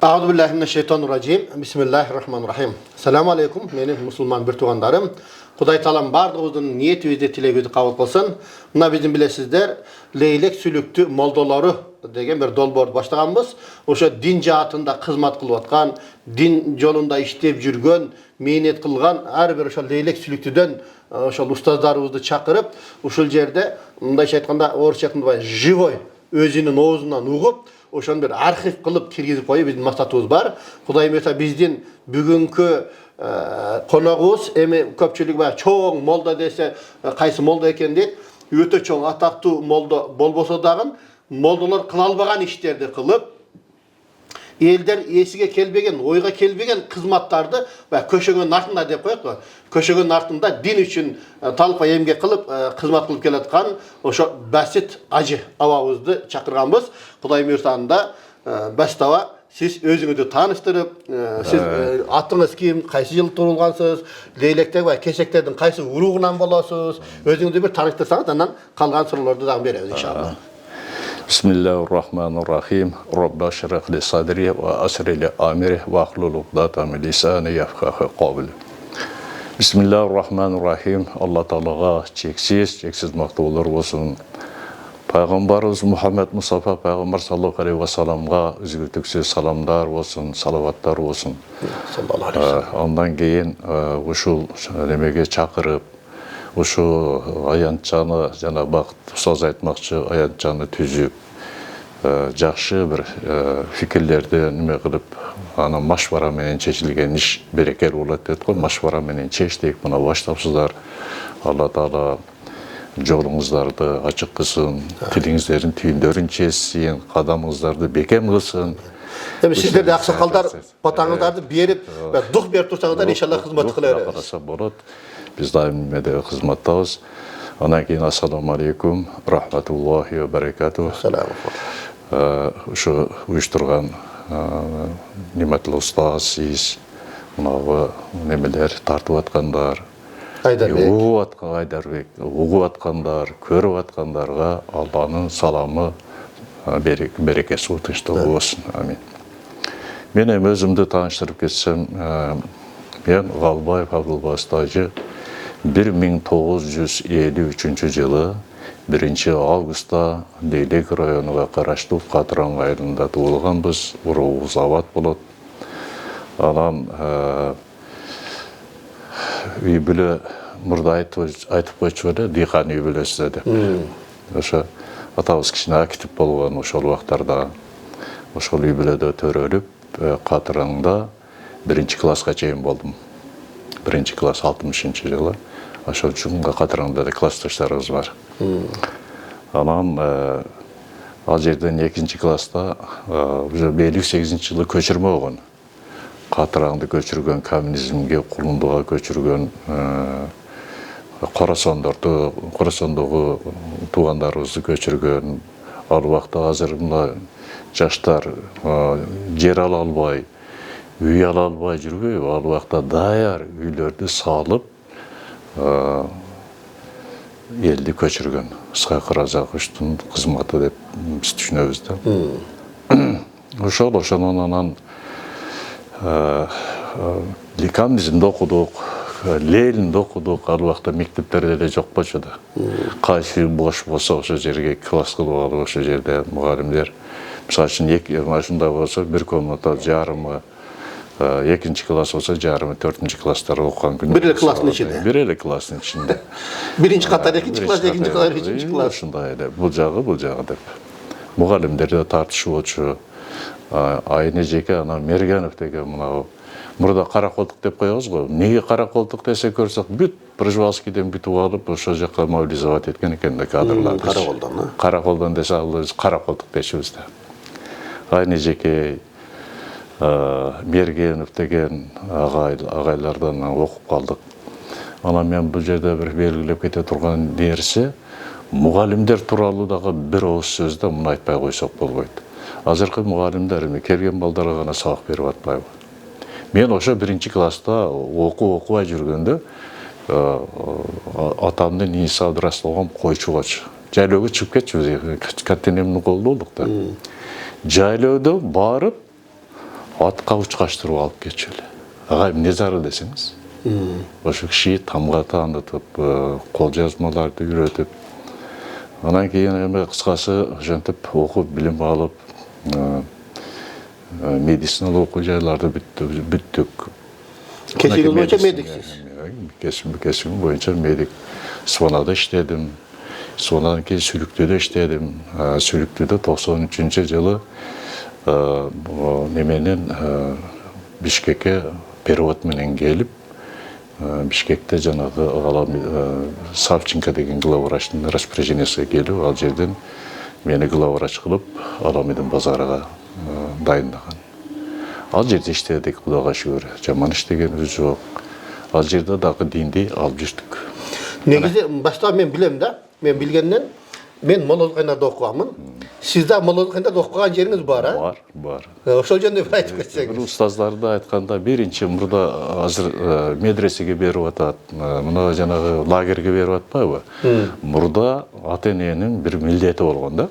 A'udhu billahi mineşşeytanirracim. Bismillahirrahmanirrahim. Selamun aleyküm. Menin musulman bir tuğanlarım. Kuday talam bardığımızın niyetibizde tilegüzü kabul kılsın. Buna bizim bilesizler leylek sülüktü moldaları degen bir dolbor başlaganбыз. Oşa din jaatında hizmet kılıp atkan, din jolunda iştep жүргөн, meynet kılgan her bir oşa leylek sülüktüden oşa ustazlarımızды çakırıp uşul jerde mындайча айтканда орысча айтқанда живой өзүнүн оозунан угуп ошону bir архив кылып киргизип коюу биздин максатыбыз бар. Кудай мыйса биздин бүгүнкү коногубуз эми көпчүлүк баягы чоң молда десе кайсы молда экен дейт. Өтө чоң атактуу молда болбосо дагы молдалар кыла албаган иштерди кылып элдер эсиге келбеген, ойга келбеген кызматтарды баягы көшөгөнүн артында деп коет го. Көшөгөнүн артында дин үчүн талпа эмгек кылып кызмат кылып келаткан ошо Басит ажы абабызды чакырганбыз. Кудай мыйырсагында Баситова siz özünüzü tanıştırıp, siz atınız kim, kaysı yıl turulgansınız, leylekte ve keseklerden kaysı uruğundan bolasınız, özünüzü bir tanıştırsanız ondan kalgan soruları da veririz inşallah. Bismillahirrahmanirrahim. Rabbi şerh li sadri ve asri li amri ve ahlul uqdata min lisani yafqahu qawli. Bismillahirrahmanirrahim. Allah Teala'ga çeksiz maqtovlar olsun. Peygamberimiz Muhammed Mustafa Peygamber sallallahu aleyhi ve sellem'ga üzgütüksüz salamlar olsun, salavatlar olsun. Sallallahu aleyhi ve sellem. Ondan keyin uşul nemege çakırıp, uşu ayançаны jana bakt söz aytmakçı ayançаны tüzüp, жақшы bir fikirlerde nime kılıp, ana maşvara menen çeşilgen iş berekel bolat deyip koy, maşvara menen çeştik buna başlapsızlar. Allah Teala жолуңуздарды ачык кылсын, тилиңиздердин түйүндөрүн чечсин, кадамыңыздарды бекем кылсын. Эми сиздерде аксакалдар батаңыздарды берип, дух берип турсаңыздар иншалла кызмат кыла беребиз. Караса болот. Биз дайым меде кызматтабыз. Анан кийин ассаламу алейкум, рахматуллахи ва баракатух. Ушу уюштурган Ниматлы устаз, сиз мынагы немелер тартып аткандар, Айдарбек, угуп аткандар, көрүп аткандарга Алланын саламы, берекеси, тынчтыгы болсун. Амин. Мен эми өзүмдү тааныштырып кетсем, мен Галбаев Абдулбасит ажы 1953 жылы 1 августта Leylek районуна караштуу Катыран айылында туулганбыз. Уруубуз абат болот. Анан үй бүлө мурда айтып койчу эле дыйкан үй бүлөсү деп. Ошо атабыз кичине актив болгон ошол убактарда ошол үй бүлөдө төрөлүп, Катыраңда 1 класска чейин болдум. 1 класс 60-жылы. Ошол үчүн Катыраңда да классташтарыбыз бар. Анан ал жерден 2 класста уже 58-жылы көчүрмө болгон. Катыраңды көчүргөн, коммунизмге, кулундуга көчүргөн Коросондогу туугандарыбызды көчүргөн. Ал убакта азыр мына жаштар жер ала албай, үй ала албай жүрбөйбү? Ал убакта даяр үйлөрдү салып, элди көчүргөн. Ысқақ Разақовичтин кызматы деп биз түшүнөбүз да. Ошонун анан коммунизмде окудук, Ленинде окудук, ал убакта мектептерде эле жок болчу да. Кайсы бош болсо ошол жерге класс кылып алып, ошол жерде мугалимдер, мисалы үчүн ушундай болсо бир комната жарымы, 2 класс болсо жарымы, 4 класстар окуган күнү. Бир эле класстын ичинде. Бир эле класстын ичинде. 1-катар 2 класс, 2 катар 3 класс. Ушундай эле, бул жагы деп. Мугалимдер да тартышып болчу. Айне жеке ана Мергенов деген мынау мурда кара колтук деп коебуз го. Неге кара колтук десе көрсөк, бүт Пржевалскийден бүтүп алып, ошол жака мобилизовать эткен экен да кадрлар. Кара колдон десе, биз кара колтук дечүбүз да. Айне жеке Мергенов деген агайлардан окуп калдык. Анан мен бул жерде бир белгилеп кете турган нерсе, мугалимдер тууралуу дагы бир ооз сөздө муну айтпай койсок болбойт. Азыркы мугалимдер керген балдарга гана сабак берип атпайбы. Мен ошо 1 класста окубай жүргөндө атамдын ийиси Абдырасулгам койчу болчу. Жайлоого чыгып кетчүбүз, каттенемдин колунда болдук да. Жайлоодо барып атқа учкаштырып алып кетчү эле. Ага эмне зарыл десеңиз. Ошо киши тамга таанытып, кол жазмаларды үйрөтүп, анан кийин эми кыскасы ошентип окуп, билим алып, медициналык окуу жайларды бүттүк. Кесибиңиз боюнча медиксиз. Кесибим боюнча медик. Свонада иштедим. Свонадан кийин Сүлүктүдө иштедим. Сүлүктүдө 93-жылы неменен Бишкекке перевод менен келип, Бишкекте жанагы Савченко деген главврачтын распоряжениясына келип, ал жерден мени главврач кылып, Аламидин базарыга дайындаган. Ал жерде иштедик, Кудайга шүгүр. Жаман иштегенибиз жок. Ал жерде дагы динди алып жүрдүк. Негизи башта мен билем да. Мен билгенден мен Молодокайнарда окуганмын. Сиз да Молодокайнарда окуган жериңиз бар, а? Бар. Ошол жөнүндө бир айтып кетсеңиз. Бир устаздарды айтканда, биринчи мурда азыр медресеге берип атат, мына жанагы лагерге берип атпайбы? Мурда ата-эненин бир милдети болгон да.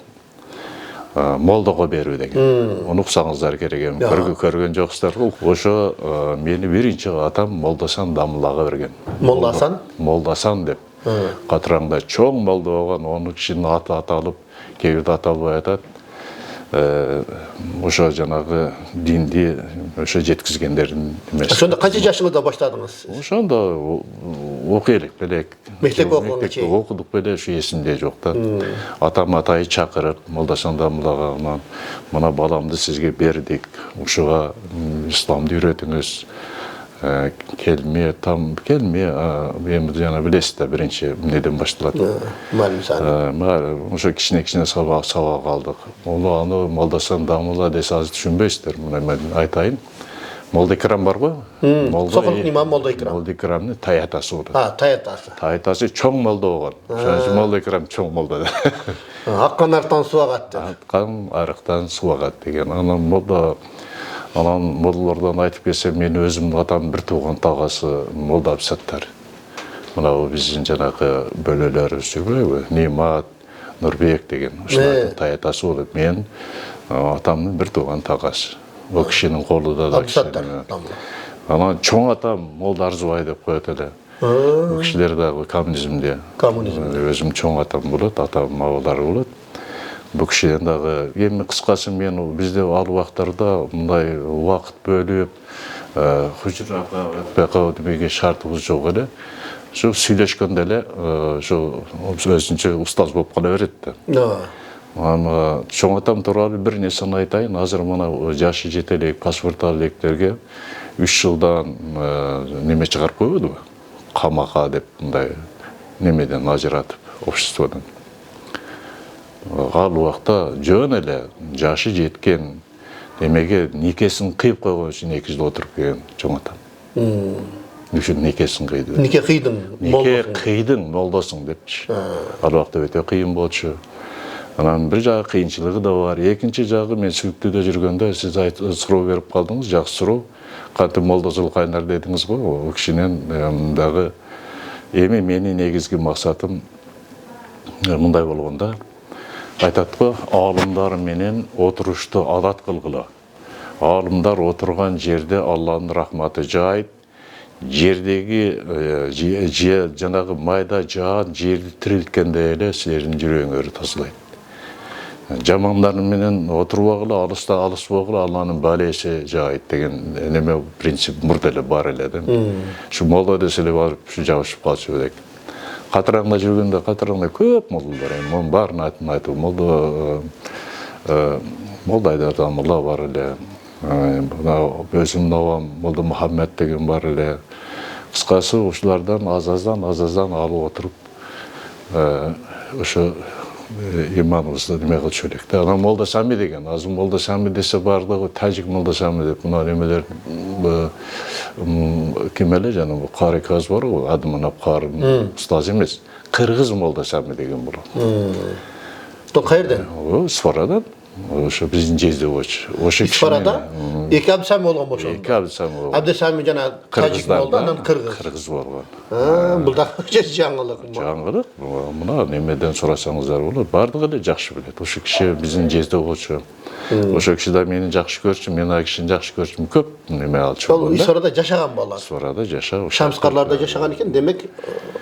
Молдого берүү деген. Ону уксаңыздар керек эми. Көргөн жоксуздар. Ошо мени биринчи атам Молдасан Дамылага берген. Молдасан? Молдасан деп. Катыраңда чоң молдо болгон, onu кишинин аты аталып, кээ бирде аталбай атат. Ошо жанагы динди ошо жеткизгендердин эмеси. Ошондо канча жашыңызда баштадыңыз? Ошондо окуй элек белек. Мектеп окугунга чейин. Окудук беле, ушу эсимде жок да. Атам атайы чакырып, Молдасан Дамылага, мына баламды сизге бердик, ушуга исламды үйрөтүңүз. Келме, эми жана билесиз да, биринчи эмнеден башталат. Ошо кичине сабак алдык. Аны Молдасан Дамыла десе азыр түшүнбөйсүздөр. Мына мен айтайын. Молдоикрам барбы? Сокулук имам Молдоикрам. Молдоикрамдын таятасы болот. Таятасы. Таятасы чоң молдо болгон. Ошон Молдоикрам чоң молдо. Аккан арыктан суу агат. Аккан арыктан суу агат деген. Анан молдолордон айтып келсем, мен өзүмдүн атамдын бир тууган тагасы Молдо Абсаттар. Мына биздин жанагы бөлөлөрүбүз жүрбөйбү? Нимат, Нурбек деген. Ушулардын таятасы болот. Мен атамдын бир тууган тагасы. О кишинин колунда да Абсаттар. Анан чоң атам Молдо Арзубай деп коет эле. О кишилер дагы коммунизмде. Өзүм чоң атам болот, атам абалары болот. Бу кишиден дагы эми кыскасы мен бизде ал убактарда мындай убакыт бөлүп, хужурага өтпөй демеге шартыбыз жок эле. Ошо сүйлөшкөндө эле ошо өзүнчө устаз болуп кала берет да. Аны чоң атам тууралуу бир нерсени айтайын. Азыр мына жашы жете элек паспорт ала электерге 3 жылдан неме чыгарып койбодубу? Камакка деп мындай немеден ажыратып, обществодон. Ал убакта жөн эле жашы жеткен демеге никесин кыйып койгон үчүн 2 жыл отуруп келген чоң атам. Үчүн никесин кыйды. Нике кыйдың, Нике кыйдың, молдосуң депчи. Ал убакта өтө кыйын болчу. Анан бир жагы кыйынчылыгы да бар. Экинчи жагы мен Сүлүктүдө жүргөндө сиз суроо берип калдыңыз, жакшы суроо. Кантип Молдо Зулкайнар дедиңиз го, о кишинен дагы эми менин негизги максатым мындай болгондо айтат го, алымдар менен отурушту адат кылгыла. Алымдар отурган жерде Алланын рахматы жаайт. Жердеги жанагы майда жаан жерди тирилткенде эле силердин жүрөгүңөрдү тазалайт. Жамандар менен отурбагыла, алыспагыла Алланын балеси жаайт деген неме принцип мурда эле бар эле да. Ушу молдо десе эле барып ушу жабышып калчу белек. Катыраңда жүргөндө көп молдолор, эми баарын айтып, молдо Айдардан бар эле. Өзүмдүн абам Молдо Мухаммед деген бар эле. Кыскасы ушулардан азаздан алып отуруп ошо иманыбызды неме кылчу элек да. Анан Молдо Сами деген, азыр Молдо Сами десе бардыгы тажик Молдо Сами деп, мына немелер ким эле жана бу Кариказ бар го, Адман Апкардын устазы эмес. Кыргыз Молдо Сами деген болот. То каерден? Сфарадан. Ошо биздин жезде болчу. Ошо Исфарада эки абдысами болгон болчу. эки абдысам болгон. Абдысами жана тажик болду, анан кыргыз. Кыргыз болгон. Бул да жаңылык. Жаңылык. Мына немеден сурасаңыздар болот. Бардыгы эле жакшы билет. Ошо киши биздин жезде болчу. Ошо киши да мени жакшы көрчү, мен ал кишини жакшы көрчүм. Көп неме алчу. Ол Исфарада жашаган балар. Исфарада жашап. Шамскарларда жашаган экен, демек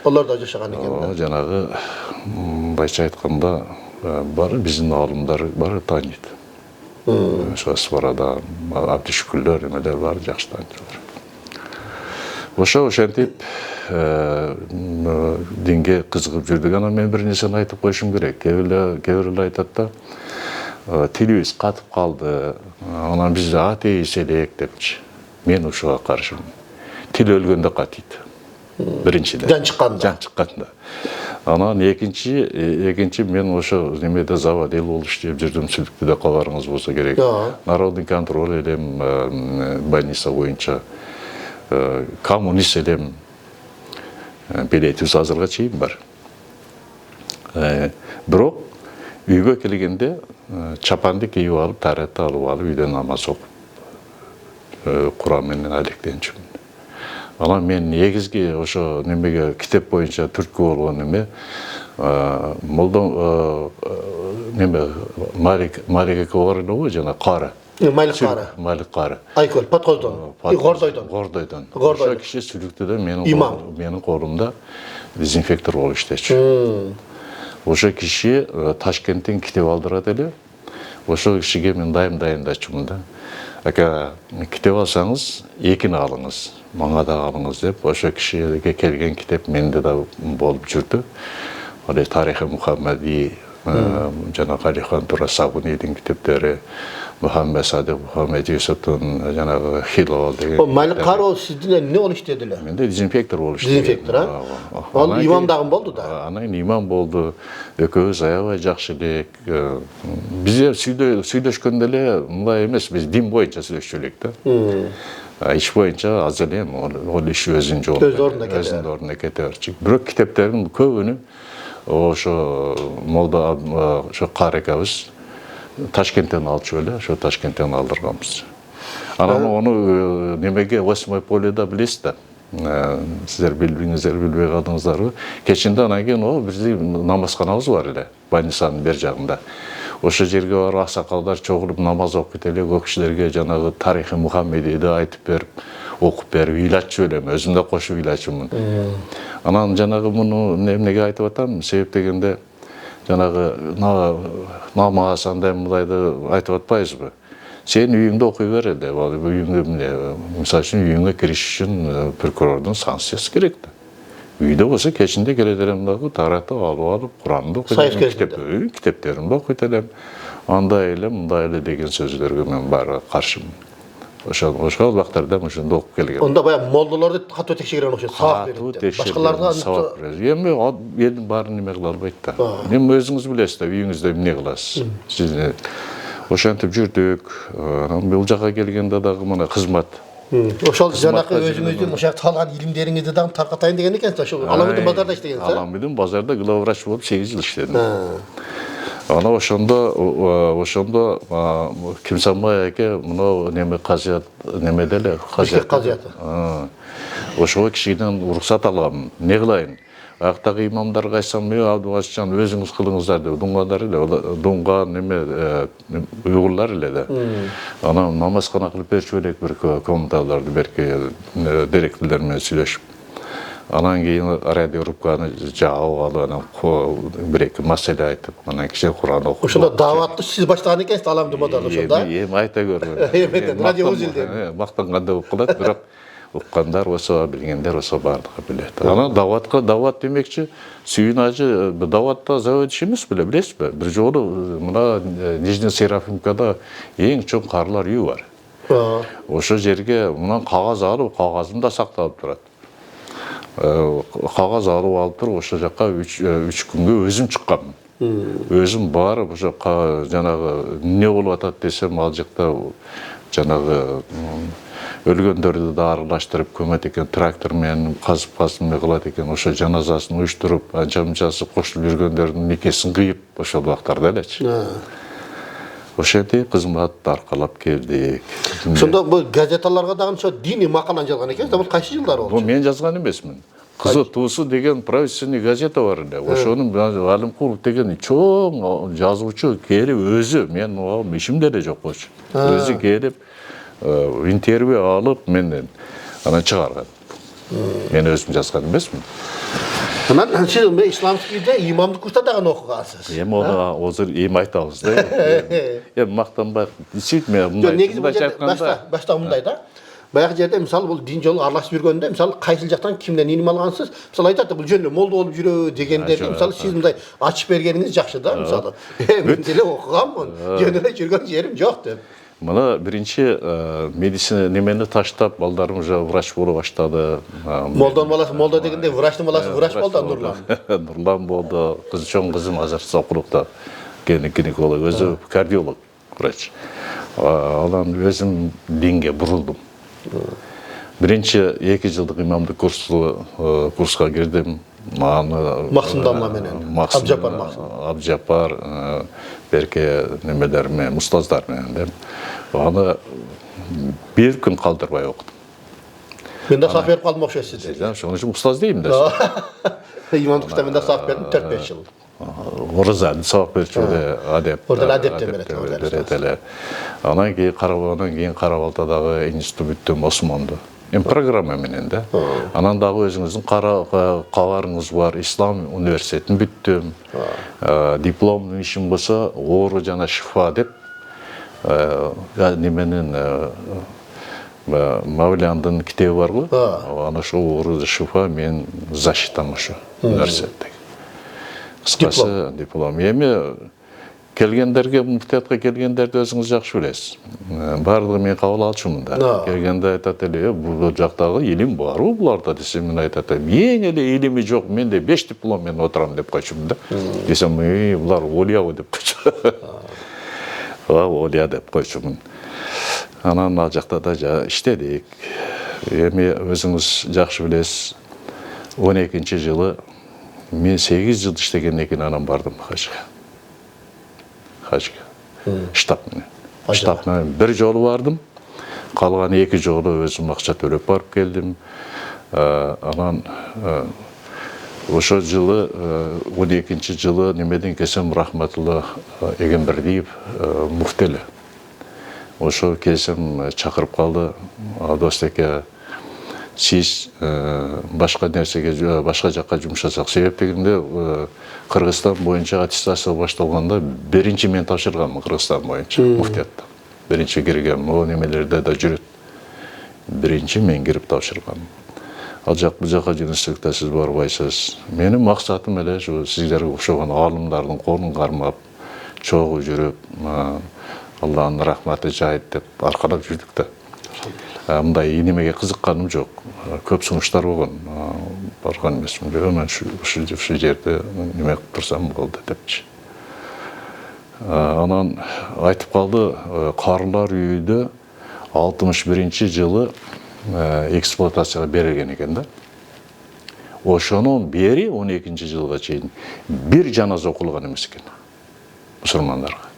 олар да жашаган экен. Жанагы байча айтканда бары биздин аалымдар бары тааныйт. Ошо Исфарада Абдишүкүрлөр эмелер бары жакшы тааныйлар. Ошо ошентип динге кызыгып жүрдүк. Анан мен бир нерсени айтып коюшум керек. Кээ бирөө айтат да, тилибиз катып калды. Анан биз атеист элек депчи. Мен ушуга каршымын. Тил өлгөндө катыйт. Биринчиден. Жан чыкканда. Анан экинчи мен ошо немеде завод эл болуп иштеп жүрдүм, Сүлүктүдө кабарыңыз болсо керек. Народный контроль элем больница боюнча. Коммунист элем. Билетибиз азырга чейин бар. Бирок үйгө келгенде чапанды кийип алып, таратты алып алып үйдө намаз окуп Куран менен алектенчүмүн. Анан мен негизги ошо немеге китеп боюнча түрткү болгон эме молдо неме Малик Оорунова жана кары. Малик кары. Айкөл Подкоздон. Гордойдон. Ошо киши Сүлүктүдө менин колумда дезинфектор болуп иштечү. Ошо киши Ташкенттен китеп алдырат эле. Ошо кишиге мен дайым дайындачумун да. Ака китеп алсаңыз, экини алыңыз, мага да алыңыз деп, ошо кишиге келген китеп менде да болуп жүрдү. Ал Тарихи Мухаммади, жана Алихан Тура Сабунидин китептери, Мухаммед Садык Мухаммед Юсуптун жанагы Хилол деген. Малик Кары сиздин эмне болуп иштеди эле? Менде дезинфектор болуп иштеди. Дезинфектор, а? Ал имам дагы болду да. Анан имам болду. Экөөбүз аябай жакшы элек. Бизде сүйлөшкөндө эле мындай эмес, биз дин боюнча сүйлөшчү элек да. Иш боюнча аз эле ол иш өзүнүн ордуна кете берчү. Бирок китептердин көбүнү ошо молда ошо Карекабыз Ташкенттен алчу эле, ошо Ташкенттен алдырганбыз. Анан ону немеге 8 поледа билесиз да. Сиздер билбейсиңер, билбей калдыңыздарбы? Кечинде анан кийин биздин намазканабыз бар эле, больницанын бер жагында. Ошо жерге барып аксакалдар чогулуп намаз окуп эле, көп кишилерге жанагы Тарихи Мухаммедиди айтып берип, окуп берип, ыйлатчу элем, өзүм да кошуп ыйлачумун. Анан жанагы муну эмнеге айтып атам? Себеп дегенде жанагы намаз андай мындайды айтып атпайбызбы? Сен үйүңдө окуй бер эле, үйүңдө мисалы үчүн үйүңө кириш үчүн прокурордун санкциясы керек да. Үйдө болсо кечинде келе элем дагы тараты алып Куранды окуйт элем, китептеримди окуйт элем. Андай эле, мындай эле деген сөздөргө мен баары каршымын. Ошол убактарда ошондо окуп келгем. Онда баягы молдолорду катуу текшергөн окшойт, сабак берет. Башкаларга сабак берет. Эми элдин баарын неме кыла албайт да. Эми өзүңүз билесиз да, үйүңүздө эмне кыласыз. Сиз ошентип жүрдүк. Анан бул жака келгенде дагы мына кызмат. Ошол жанакы өзүңүздүн ошол алган илимдериңизди дагы таркатайын деген экенсиз. Ошол Аламидин базарда иштегенсиз. Аламидин базарда главврач болуп 8 жыл иштедим. Ана ошондо Кимсанбай аке мына неме казият немеде эле казияты. Ошого кишиден уруксат алгам. Не кылайын? Аяктагы имамдарга айтсам, Абдубасжан өзүңүз кылыңыздар деп, дуңгадар эле, дуңга неме уйгурлар эле да. Анан намазкана кылып берчү элек бир комменталарды берки директорлор менен сүйлөшүп. Анан кийин радиорубканы жаап алып, анан бир-эки маселе айтып, анан киши Куран окуп. Ошондо даватты сиз баштаган экенсиз Аламидин базарда ошондо. Эми айта көргөн. Радио үзүлдү. Мактангандай болуп калат, бирок уккандар болсо, билгендер болсо бардыгы билет. Анан дават демекчи, Сүйүн ажы даватта завод иш эмес беле, билесизби? Бир жолу мына Нижний Серафимкада эң чоң карлар үйү бар. Ошо жерге мындан кагаз алып, кагазым да сакталып турат. Кагаз алып туруп, ошо жака 3 күнгө өзүм чыккам. Өзүм барып, ошо жанагы эмне болуп атат десем, ал жакта жанагы өлгөндөрдү дарылаштырып көмөт экен, трактор менен казып эмне кылат экен, ошо жаназасын уюштуруп, анча-мынчасы кошулуп жүргөндөрдүн никесин кыйып, ошол убактарда элечи. Ошол жерде кызматты аркалап келдик. Сонда бул газеталарга дагы ошо диний макаланы жазган экенсиз да, бул кайсы жылдары болчу? Бул мен жазган эмесмин. Кызы туусу деген правительственный газета бар эле. Ошонун Алимкулов деген чоң жазуучу келип өзү, мен оған ишимде эле жок болчу. Өзү келип интервью алып менден анан чыгарган. Мен өзүм жазган эмесмин. Анан сиз исламскийде имамдык курста дагы окугансыз. Эми onu азыр эми айтабыз да. Эми мактанбай, действительно мындай. Негизи башта мындай да. Баягы жерде мисалы бул дин жолу аралашып жүргөндө мисалы кайсыл жактан кимден илим алгансыз? Мисалы айтат да бул жөн эле молда болуп жүрөбү дегендерди мисалы сиз мындай ачып бергениңиз жакшы да мисалы. Мен деле окуганмын, жөн эле жүргөн жерим жок деп. Мына биринчи медицина немени таштап, балдарым уже врач боло баштады. Молдонун баласы молда дегенде врачтын баласы врач болду Нурлан. Нурлан болду. Чоң кызым азыр Сокулукта гинеколог, өзү кардиолог, врач. Анан өзүм динге бурулдум. Биринчи 2 жылдык имамдык курска кирдим. Максым Дамла менен. Абжапар Максым. Абжапар, берке немелер менен, устаздар менен. Аны бир күн калтырбай окудум. Мен да сабак берип калдым окшойт сизде. Ошон үчүн устаз дейм да. Имамдыкта мен да сабак бердим 4-5 жыл. Ораза сабак берчү адеп. Орда адептен берет эле. Анан кийин Карабалтадагы институт бүттүм Осмонду. Эми программа менен да. Анан дагы өзүңүздүн кабарыңыз бар. Ислам университетин бүттүм. Диплом ишим болсо оору жана шифа деп неменин Мавлияндын китеби барбы? Ана ошо оору шифа мен защитам ошо университетте. Кыскасы диплом. Эми келгендерге, муфтиятка келгендерди өзүңүз жакшы билесиз. Бардыгы мен кабыл алчумун да. Келгенде айтат эле, бул жактагы илим барбы буларда десем, мен айтат эле, мен эле илими жок, менде 5 диплом менен отурам деп койчумун да. Десем, булар олиябы деп койчу. Олия деп койчумун. Анан ал жакта да иштедик. Эми өзүңүз жакшы билесиз, 12-жылы мен 8 жыл иштегенден кийин анан бардым хажга. Штаб менен. Штаб менен бир жолу бардым. Калган 2 жолу өзүм акча төлөп барып келдим. Анан ошо жылы 12-жылы немеден келсем Рахматулла Эгембердиев муфтели. Ошо келсем чакырып калды. Достеке сиз башка нерсеге, башка жакка жумшасак, себеп дегенде Кыргызстан боюнча аттестация башталганда биринчи мен тапшырганмын Кыргызстан боюнча муфтиятта. Биринчи киргем, о немелерде да жүрөт. Биринчи мен кирип тапшырганмын. Ал жак бул жака жүрсөктө сиз барбайсыз. Менин максатым эле ушу сиздерге окшогон алымдардын колун кармап, чогуу жүрүп, Аллахтын рахматы жайыт деп аркалап жүрдүк да. Мындай немеге кызыкканым жок. Көп сунуштар болгон. Барган эмесмин. Мен ушу жерде неме кылып турсам болду депчи. Анан айтып калды, Карлар үйүдө 61-жылы эксплуатацияга берилген экен да. Ошонун бери 12-жылга чейин бир жаназа окулган эмес экен мусулмандарга.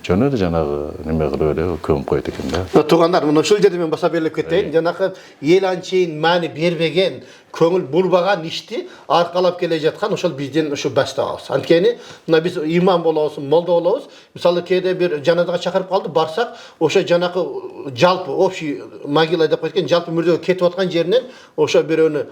Жөн эле жанагы неме кылып эле көмүп койт экен да. Туугандар, мына ушул жерде мен баса берилип кетейин. Жанагы эл анчейин маани бербеген, көңүл бурбаган ишти аркалап келе жаткан ошол бизден ушу баштабыз. Анткени мына биз имам болобуз, молдо болобуз. Мисалы кээде бир жаназага чакырып калды, барсак, ошо жанагы жалпы общий могила деп койгон жалпы мүрдөгө кетип аткан жеринен ошо бирөөнү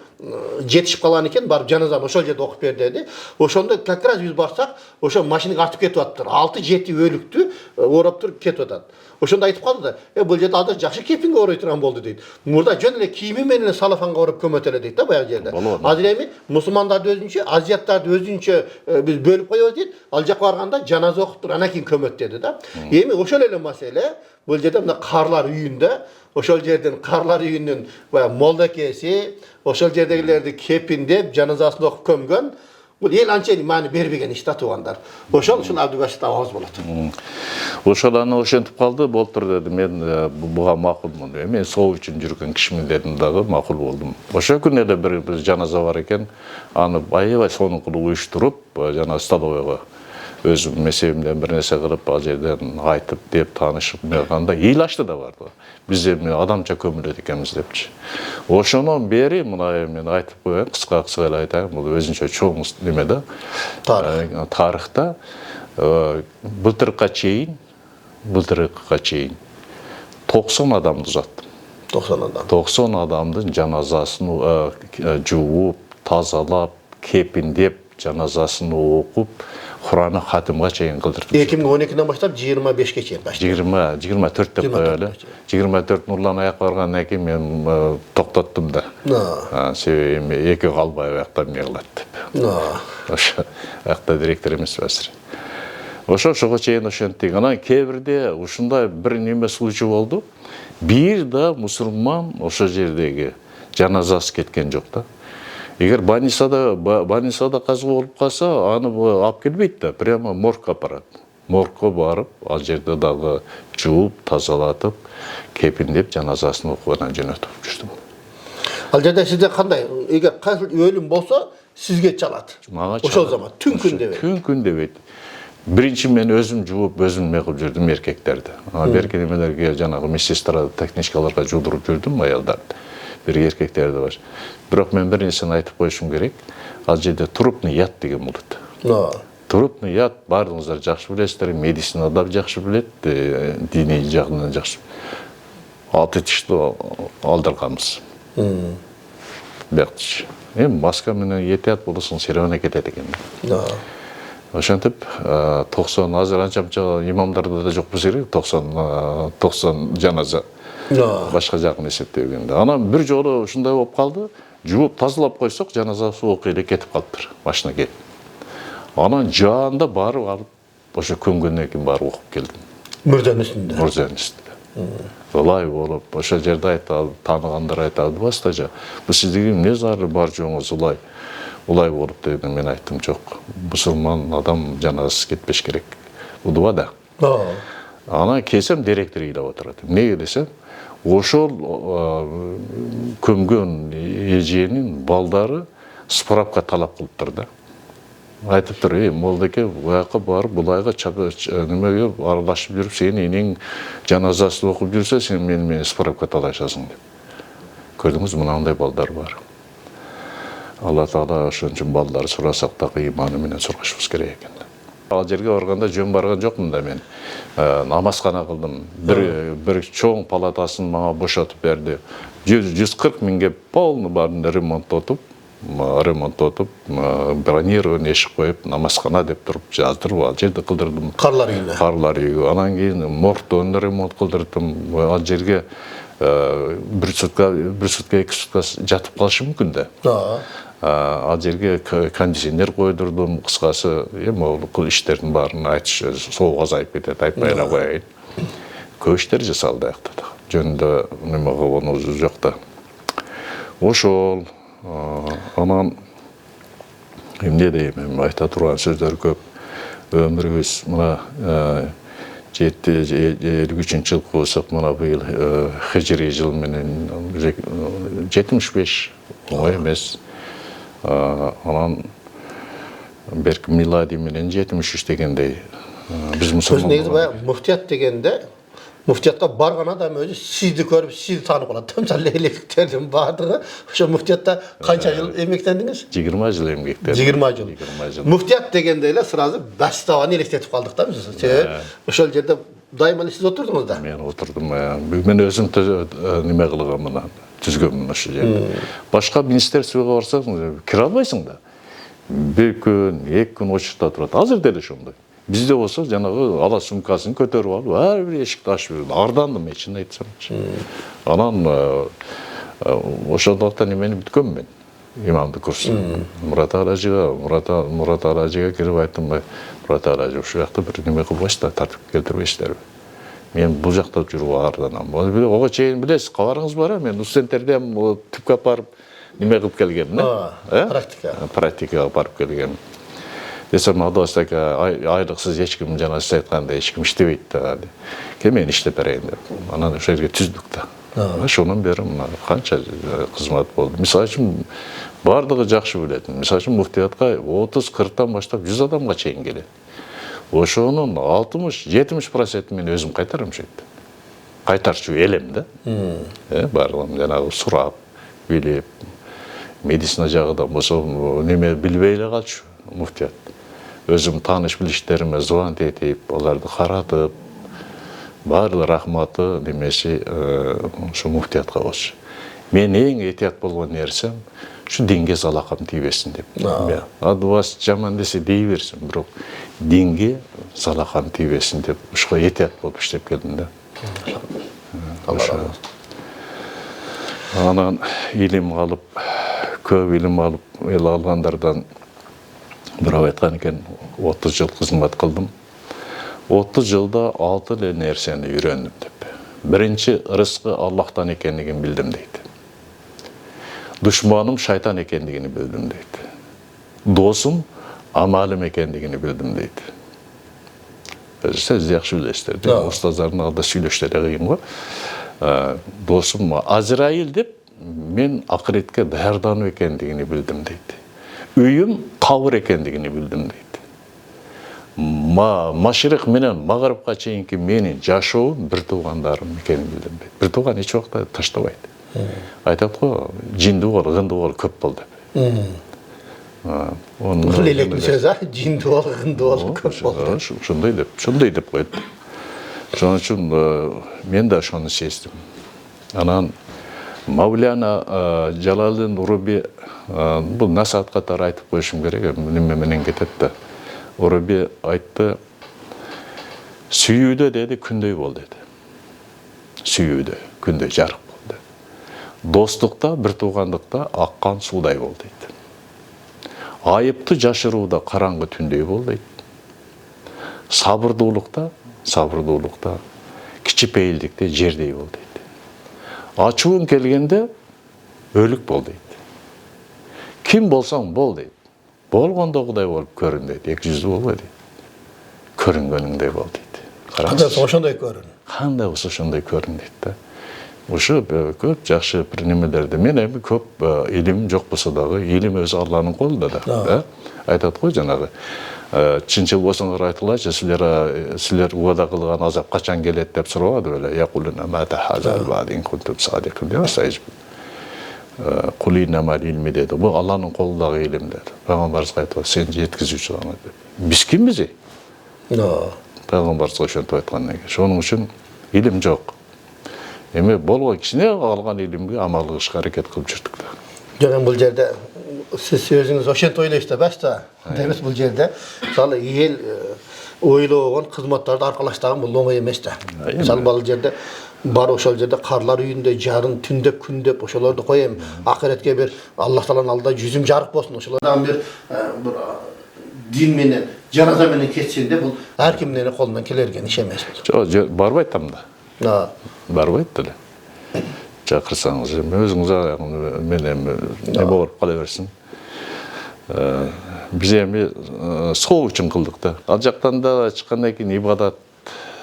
жетишип калган экен, барып жаназаны ошол жерде окуп бер деди. Ошондо как раз биз барсак, ошо машинага артып кетип аттыр. 6-7 өлүктү орап туруп кетип атат. Ошондо айтып калды да, бул жерде азыр жакшы кепинге орой турган болду дейт. Мурда жөн эле кийими менен салафанга ороп көмөт эле дейт да баягы жерде. Азыр эми мусулмандарды өзүнчө, азияттарды өзүнчө биз бөлүп коебуз дейт. Ал жака барганда жаназа окуп туруп анан кийин көмөт деди да. Эми ошол эле маселе бул жерде мына Карлар үйүндө, ошол жерден Карлар үйүнүн баягы молдокеси, ошол жердегилерди кепиндеп жаназасын окуп көмгөн. Бул эл анчейин маани бербеген иш да туугандар. Ошол Абдубашир абагыбыз болот. Ошол аны ошентип калды, болтур деди. Мен буга макулмун. Мен соо үчүн жүргөн кишимин дедим дагы, макул болдум. Ошол күнү эле бир жаназа бар экен. Аны аябай сонун кылып уюштуруп, жана столовойго өзім мезебімден бір нәрсе қылып, ал жерден айтып деп танышып меғанда ел ашты да барды. Бізде адамша көміледі екенбіз депші. Ошонан бері мына мен айтып қояйын, қысқа айтайын, бұл өзінше чоң неме да тарихта былтырға чейін 90 адамды ұзаттым. 90 адам. 90 адамдың жаназасын жуып, тазалап, кепіндеп, жаназасын оқып, Құраны хатымға чейін қылдырдым. 2012-ден баштап 25-ге чейін қашты. 24 деп қоялы. 24 нұрлан аяқ барған әке мен тоқтаттым да. Себебі екі қалбай аяқтан неғылады деп. Оша аяқта директор емес бәсір. Ошоға чейін ошентік. Анан кейбірде ушундай бір неме случай болды. Bir да мұсылман ошо жердегі жаназасы кеткен жоқ та. Егер больницада қазы болып қалса, аны алып келбейді да, прямо моргқа апарады. Моргқа барып, ал жерде дағы жуып, тазалатып, кепіндеп жаназасын оқуынан жөнөтіп жүрдім. Ал жерде сізде қандай? Егер өлім болса, сізге чалады. Ошол заман түн күн дебейді. Түн күн дебейді. Бірінші мен өзім жуып, өзім меғып жүрдім еркектерді. Беркенемелерге жаңағы медсестра техничкаларға жудырып жүрдім аялдарды. Bir erkeklerді бар. Бірақ мен бір нәрсені айтып қойышым керек. Ал жерде трупный яд деген болады. Трупный яд барлығыңыздар жақсы білесіздер, медицинада жақсы біледі, діни жағынан жақсы. 6 тишті алдырғанбыз. Бәқтіш. Маска менен етет болысын серуана кетеді екен. Ошентип 90 азыр анча-мынча имамдарда да жоқ болса керек, 90 жаназа. Башқа жағын есептегенде. Анан бір жолы ушундай болып қалды, жуып тазалап қойсақ, жаназасы оқиды кетіп қалыптыр, машина келіп. Анан жанында барып алып, ошо көңгөннен кейін барып оқып келдім. Мүрзенің үстінде. Мүрзенің үстінде. Олай болып, ошо жерде айтады, танығандар айтады, бастажа. Бұл сіздегі не зары бар жоңыз олай болып деді, мен айттым, жоқ. Мұсылман адам жаназасы кетпеш керек. Удуа да. Ана кесем директор илеп отырады. Неге десем, ошол көмгөн эженин балдары справка талап кылыптыр да. Айтып тұр, молдеке, бұяққа барып, бұлайға немеге аралашып жүріп, сен енең жаназасын оқып жүрсе, сен мен справка талашасың деп. Көрдіңіз, мынандай балдар бар. Алла Тағала ошон үчүн балдары сурасақтағы иманы менен сурашыбыз керек екен. Ал жерге барганда жөн барган жоқмын да мен. Намазхана қылдым. Бір чоң палатасын мага бошотуп берди. 140 миңге полный барын ремонт отуп, бронирован эшик коюп, намазхана деп туруп жаздырып, ал жерде кылдырдым. Карлар үйүнө. Карлар үйү. Анан кийин моргтон ремонт кылдырдым. Ал жерге bir sutка, 2 sutка жатып калышы мүмкүн да. Ал жерге кондиционер койдурдум, кыскасы, бул иштердин баарын айтыш, сооқ азайып кетет, айтпай эле коеюн. Көп иштер жасалды аякта да. Жөнүндө неме болгонубуз жок да. Ошол анан эмне дейм, айта турган сөздөр көп. Өмүрүбүз мына 53 жыл болсақ, мына быйыл хижри жыл менен 75 оңой эмес. Анан берки милади менен 73 дегендей биз мусулман. Негизи баягы муфтият дегенде муфтиятка барган адам өзү сизди көрүп, сизди таанып калат. Мисалы электиктердин баардыгы ошо муфтиятта канча жыл эмгектендиңиз? 20 жыл эмгектендим. 20 жыл. Муфтият дегенде эле сразу бастабаны элестетип калдык да биз. Ошол жерде дайыма эле сиз отурдуңуз да. Мен отурдум. Мен өзүм неме кылгам мына, түзгөмүн ошол жерде. Башка министерствого барсаң, кире албайсың да. Bir күн, 2 күн очукта турат. Азыр деле ошондой. Bizde olsa жанагы ала сумкасын көтөрүп алып, ар бир эшикти ачып жүрдүм. Ардандым, эчин айтсам. Анан ошондуктан эмени бүткөм мен. Имамдык курсун. Мурат Алажыга кирип айттым, Мурат Алажы ушул жакта бир неме кылбайсыздар, тартип келтирбейсиздерби? Мен бул жакта жүрүп арданам. Ого чейин билесиз, кабарыңыз бар, мен студенттерди түпкө барып неме кылып келгем, практикага барып келгем. Desem adastaki aylıksız hiç kim canı saytkanda hiç kim iştebeydi da. Kemen iştep bereyim de. Ana o yerge tüzdük da. Şonun beri kança kızmat boldu. Misal üçün bardығы жақсы білетін. Misal üçün muftiyatқа 30-40'tan başlap 100 адамға чейин келет. ошонун 60-70% мен өзүм кайтарам шейт. Кайтарчу элем да. Барлыгын жанагы сурап, билип, медицина жагыда болсо неме билбей эле калчу муфтият. Өзүм тааныш билиштериме звонок этип, аларды каратып, баары рахматы немеси ушу муфтиятка болчу. Мен эң этият болгон нерсем şu dinge salakam tiybesin деп. Адвас жаман десе дей берсін, бирок dinge salakam tiybesin деп, ушқа етият болып іштеп келдім да. Анан илим алып, көп илим алып, ел алғандардан бирок айткан экен, 30 жыл кызмат кылдым. 30 жылда 6 эле нерсени үйрөндүм деп. Биринчи рызкы Аллахтан экендигин билдим дейт. Düşmanım şeytan ekendigini bildim deydi. Dostum amalim ekendigini bildim deydi. Siz yaxşı bilesizler değil mi? Ustazların alda söyleşleri kıyım var. Dostum Azrail deyip, men ahiretke dayardanı ekendigini bildim deydi. Üyüm kavur ekendigini bildim deydi. Maşırık menen mağrıpka çeyinki menin jaşoğum bir tuğandarım ekenini bildim deydi. Bir tuğan hiç vaqta taştabaydı. Айтат қой, жинді бол, ғынды бол, көп бол деп. Лелектің сөз, жинді бол, ғынды бол, көп бол деп. Шындай деп қойды. Соның үшін мен де шоны сездім. Анан Мавляна Жалалдин Уруби, бұл насаат қатар айтып қойшым керек, менен кететті. Уруби айтты, сүйуді деді, күндей бол деді. Сүйуді, күндей жарық. Достықта, бір туғандықта аққан судай бол дейді. Айыпты жашырууда қараңғы түндей бол дейді. Сабырдуулықта, кичипейілдікте жердей бол дейді. Ачуын келгенде өлік бол дейді. Ким болсаң бол дейді. Болғандағыдай болып көрін дейді. 200 болбай дейді. Көрінгеніңдей бол дейді. Қандай ошондай көрін? Қандай ошондай көрін дейді. Ошо көп жакшы бир немелерди. Мен эми көп илим жок болсо дагы, илим өзү Алланын колунда да. Айтат го жанагы. Чынчыл болсоңор айтылачы, силер уада кылган азап качан келет деп сурабады беле. Якулуна мата хазар бадин кунтум садикин деп сайж. Кулина мал илми деди. Бу Алланын колундагы илим деди. Пайгамбарыбыз айтты, сен жеткизүүчү гана деп. Биз кимбиз? Пайгамбарыбыз ошентип айткан экен. Шонун үчүн илим жок. Эми болгон кишине алган илимге амал кылышка аракет кылып жүрдүк да. Жана бул жерде сиз өзүңүз ошентип ойлойсуз да, башта. Демек бул жерде мисалы эл ойлогон кызматтарды аркалаштаган бул оңой эмес да. Мисалы бул жерде бар ошол жерде карлар үйүндө жарын түндөп күндөп ошолорду коем. Акыретке бир Аллах тааланын алдында жүзүм жарык болсун. Ошолордан бир дин менен, жаназа менен кетсенде бул ар кимдин колунан келерген иш эмес. Жок, барбайт да. Барбайт деле. Чакырсаңыз, өзүңүз менен не болуп кала берсин. Биз эми соо үчүн кылдык да. Ал жактан да чыккандан кийин ибадат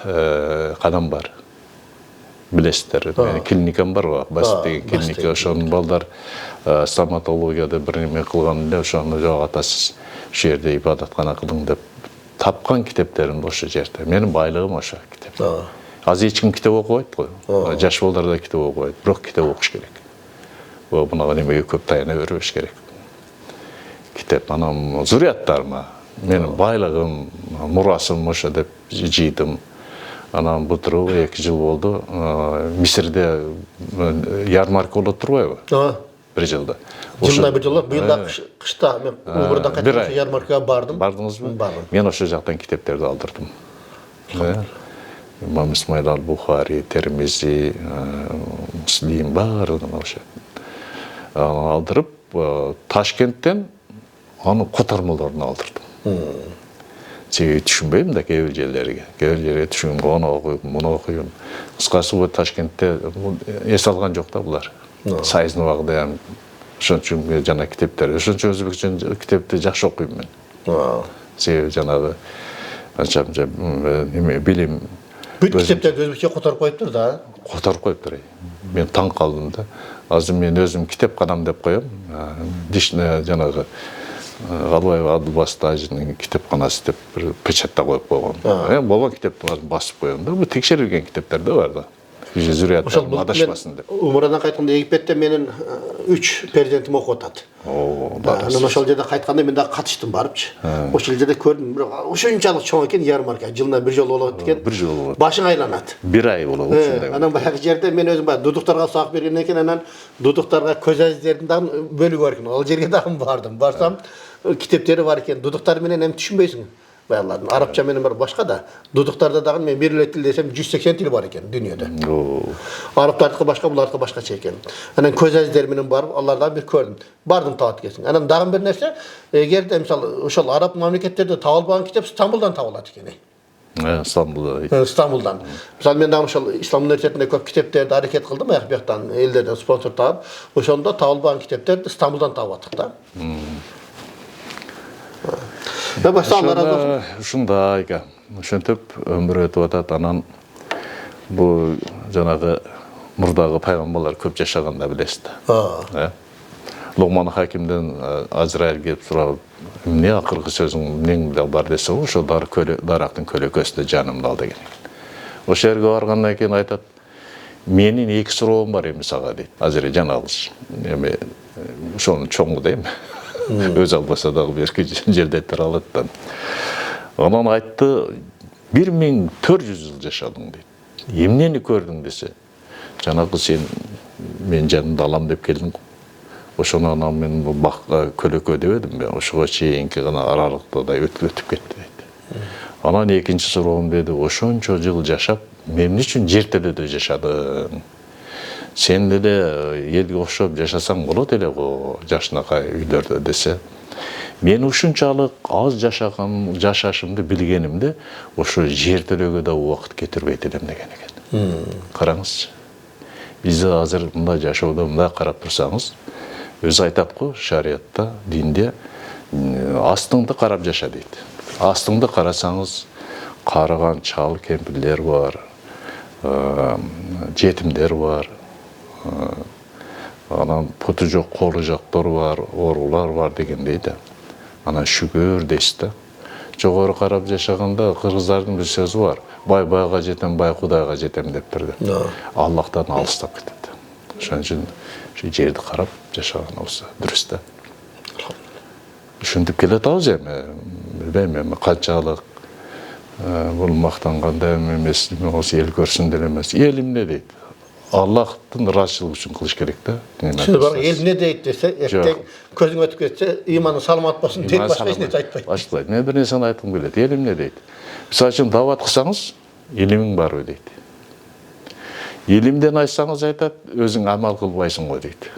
кадам бар. Билесиздер, клиникам бар го, Басып деген клиника, ошонун балдар стоматологияда бир неме кылганда ошону жок атасыз. Ошол жерде ибадаткана кылдың деп тапкан китептерим ошол жерде. Менин байлыгым ошо китеп. Аз эч ким китеп окубайт го. Жаш балдар да китеп окубайт, бирок китеп окуш керек. Мунага немеге көп таяна бербеш керек. Китеп анан зурияттарыма, менин байлыгым, мурасым ошо деп жыйдым. Анан бутуру 2 жыл болду. Мисирде ярмарка болот турбайбы? Bir жылда. Жылда bir жыл, быйыл кышта мен Убурдан кайтып ярмаркага бардым. Бардыңызбы? Мен ошол жактан китептерди алдырдым. İmam İsmail al-Bukhari, Termizi, Müslim баардыгын ошо. Алдырып, Ташкенттен аны котормолорун алдырдым. Себеби түшүнбөйм да кээ бир жерлерге. Кээ бир жерге түшүнүм, аны окуйм, муну окуйм. Кыскасы бул Ташкентте эс алган жок да булар. Сайыздын убагында ошон үчүн жана китептер, ошон үчүн өзбекче китепти жакшы окуйм мен. Себеби жанагы анча билим. Бүт китептерди өзбекче которуп коюптур да. Которуп коюптур. Мен таң калдым да. Азыр мен өзүм китепканам деп коем. Дишне жанагы Қалбаев Абдылбас тажының кітапханасы деп бір печатта қойып қойған. Болған кітаптың бәрін басып қойған да. Бұл тексерілген кітаптар да бар да. Зүрияттан адашпасын деп. Умрадан қайтқанда Египетте менің 3 перзентім оқып атады. Ошол жерде қайтқанда мен дағы қатыштым барыпчы. Ошол жерде көрдім, ошончалык чоң екен, ярмарка. Жылына бір жол болот екен. Бір жол болады. Башың айланады. Bir ай болады ошондай. Анан баягы жерде мен өзүм баягы дудуктарга саак берген экен, анан дудуктарга көз азиздердин дагы бөлүгү бар экен. Ал жерге дагы бардым. Барсам китептери бар экен. Дудуктар менен эми түшүнбөйсүң. Баягылардын арабча менен бар башка да. Дудуктарда дагы мен бир эле тил десем 180 тил бар экен дүйнөдө. Арабтардыкы башка, булардыкы башкача экен. Анан көз азиздер менен барып, алардан бир көрдүм. Бардым таап келсин. Анан дагы бир нерсе, эгерде мисалы ошол араб мамлекеттерде табылбаган китеп Стамбулдан табылат экен. Стамбулдан. Мисалы мен дагы ошол Ислам университетинде көп китептерди аракет кылдым, аяк бияктан элдерден спонсор таап, ошондо табылбаган китептерди Стамбулдан таап аттык да. Ушундай экен. Ошентип өмүр өтүп атат. Анан бул жанагы мурдагы пайгамбарлар көп жашаганда билесиз да. Лугман Хакимден Азраил келип сурап, эмне акыркы сөзүң эмнең менен бар десе, ошо дарактын көлөкөсүндө жанымды ал деген. Ошол жерге баргандан кийин айтат, менин 2 суроом бар эми сага дейт. Азыр жанагыз. Эми ошону чоңу дейм. Өз албаса дагы берки жердеттер алат да. Анан айтты, 1400 жыл жашадың дейт. Эмнени көрдүң десе, жанагы сен мен жанымды алам деп келдиң. Ошону анан мен бакка көлөкө дебедим бе, ошого чейинки гана аралыкта да өтүп кетти дейт. Анан экинчи суроом деди, ошончо жыл жашап, эмне үчүн жер теледе жашадың? Сен деле элге окшоп жашасаң болот эле го, жашынакай үйлөрдө десе. Мен ушунчалык аз жашашымды билгенимде, ошо жер төлөгө да убакыт кетирбейт элем деген экен. Караңызчы. Бизде азыр мындай жашоодо мындай карап турсаңыз, өзү айтат го, шариятта, динде астыңды карап жаша дейт. Астыңды карасаңыз, карыган чал кемпирлер бар, жетимдер бар, анан путу жок, колу жоктор бар, оорулар бар дегендей да. Анан шүгөр дейсиз да. Жогору карап жашаганда кыргыздардын бир сөзү бар. Бай байга жетем, бай Кудайга жетем деп берди. Аллахтан алыстап кетет. Ошон үчүн şu жерди карап жашаган болсо дурус да. Ушинтип келе атабыз эми. Билбейм эми канчалык бул мактанганда эмес, болсо эл көрсүн деле эмес. Эл эмне дейт? Аллахтын ыраазычылыгы үчүн кылыш керек да. Бар эл эмне дейт десе, эртең көзүң өтүп кетсе, ыйманың саламат болсун дейт, башка эч нерсе айтпайт. Башкалайт. Мен бир нерсени айткым келет. Эл эмне дейт? Мисалы үчүн дават кылсаңыз, илимиң барбы дейт. Илимден айтсаңыз айтат, өзүң амал кылбайсың го дейт.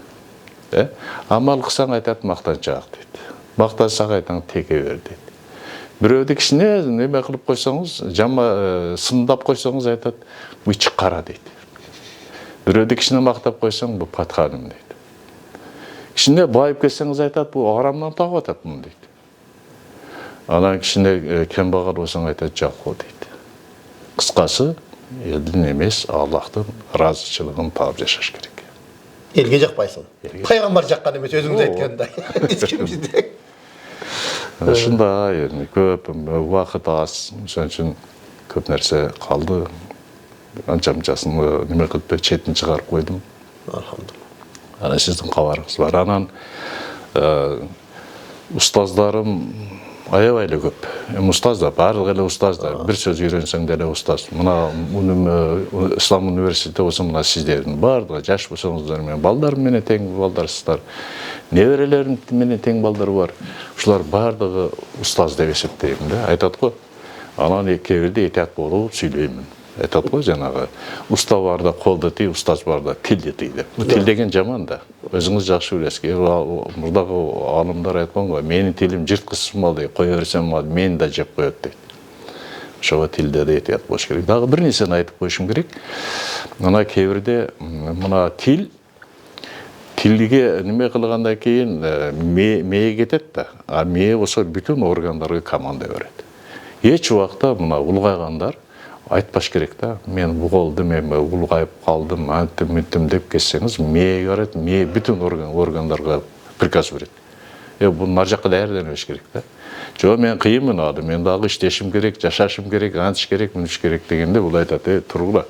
Амал кылсаң айтат, мактанчаак дейт. Мактансаң айтаң теке бер дейт. Бирөөдү кичине неме кылып койсоңуз, жама сындап койсоңуз айтат, бу ичи кара дейт. Бирөөдү кичине мактап койсоң, бу патканым дейт. Кичине байып кетсеңиз айтат, бу арамдан тагып атат муну дейт. Анан кичине кембагал болсоң айтат, жок го дейт. Кыскасы, элдин эмес, Аллахтын ыраазычылыгын таап жашаш керек. Элге жакпайсың. Пайгамбар жаккан эмес, өзүңүз айткандай. Эч ким бизде. Ушундай эми көп убакыт аз, ошон үчүн көп нерсе калды. Анча-мынчасын неме кылып четин чыгарып койдум. Алхамдулилла. Анан сиздин кабарыңыз бар. Анан устаздарым аябай эле көп. Устаздар, барлыгы эле устаздар. Бир сөз үйрөнсөң деле устаз. Мына Ислам университети болсо мына сиздердин барлыгы жаш болсоңуздар менен балдарым менен тең балдарсыздар. Неберелерим менен тең балдар бар. Ушулар барлыгы устаз деп эсептейм да. Айтат го. Анан кээ-бирде этият болуп сүйлөймүн. Айтат го жанагы уста барда колду тий, устаз барда тилди тий деп. Бул тил деген жаман да. Өзүңүз жакшы билесиз. Мурдагы алымдар айткан го, менин тилим жырткычсыз мал дейт, кое берсем мал мени да жеп коет дейт. Ошого тилде да этият болуш керек. Дагы бир нерсени айтып коюшум керек. Мына кээ-бирде мына тилге неме кылгандан кийин мээ кетет да. А мээ болсо бүтүн органдарга команда берет. Эч убакта мына улгайгандар айтпаш керек да. Мен буголдум, эми улгайып калдым, антим деп кетсеңиз, мээ барат, мээ бүтүн органдарга приказ берет. Бул нар жакка даярданбаш керек да. Жо мен кыйынмын ады, мен дагы иштешим керек, жашашым керек, антиш керек, мынтиш керек дегенде бул айтат, тургула.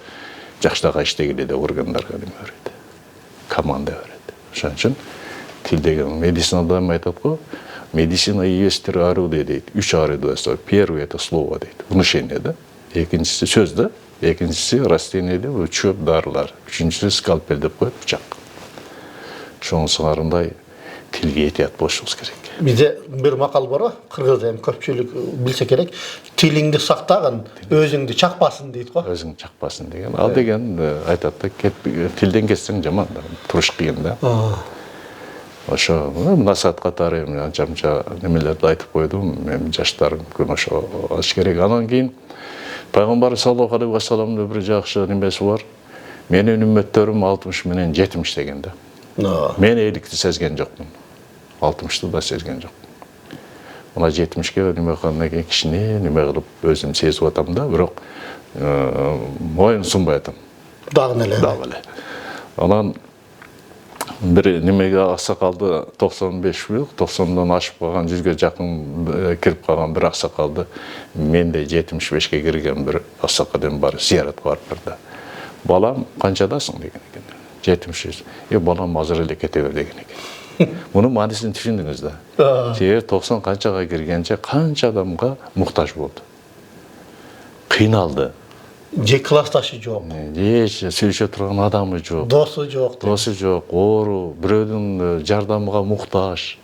Жакштага иштегиле деп органдарга неме берет. Команда берет. Ошон үчүн тил деген медицинада айтат го, медицина есть три орудия дейт. 3 орудия. Первый это слово дейт. Внушение да. Экинчиси сөз да. Экинчиси растение деп чөп дарылар. Үчүнчүсү скальпель деп коет, бычак. Ошонусуңарындай тилге этият болушубуз керек. Bizde bir makal var o, Kırgız'da hem köpçülük bilse gerek. Tilingdi saktagın, özüngdi çakpasın deyit ko. Өзүң чакпасын деген. Ал деген айтат да, тилден кетсең жаман да, туруш кыйын да. Ошо насаат катары анча-мынча немелерди айтып койдум. Мен жаштарым күн ошо алыш керек. Анан кийин Пайгамбар саллаллаху алейхи ва салламдын бир жакшы немеси бар. Менин үммөттөрүм 60 менен 70 деген да. Мен 50-ти сезген жокмун. 60-ты да сезген жокмун. Мына 70-ке неме кылгандан кийин кичине неме кылып өзүм сезип атам да, бирок моюн сунбай атам. Дагы эле. Анан бир немеге аксакалды 95 бил, 90дан ашып калган 100ге жакын кирип калган бир аксакалды менде 75ке кирген бир аксакалдын бар зияратка барып бирди. Балам канчадасың деген экен. 73. Балам азыр эле кете бер деген экен. Мунун маанисин түшүндүңүз да. 90 канчага киргенче канча адамга муктаж болду. Кыйналды. Же классташы жок. Сүйлөшө турган адамы жок. Досу жок. Досу жок, оору, бирөөнүн жардамыга муктаж.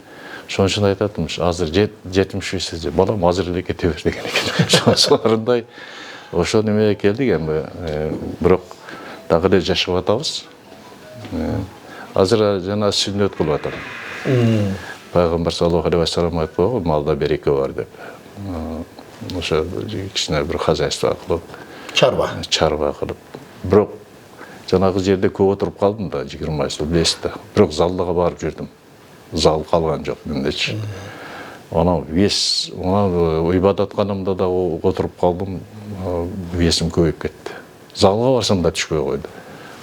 Ошон үчүн айтатыммыш, азыр 73 балам азыр эле кете бер деген экен. Ошондай ошо немеге келдик эми, бирок дагы эле жашап атабыз. Азыр жана сүннөт кылып атам. Пайгамбар саллаллаху алейхи ва саллям айткан, малда береке бар деп. Ошо кичине бир хозяйство кылып, чарба кылып. Бирок жанагы жерде көп отуруп калдым да, 20 жыл бесте. Бирок залдага барып жүрдүм. Зал калган жок мендечи. Анан вес, анан ибадатканымда да отуруп калдым, весим көбөйүп кетти. Залга барсам да түшпөй койду.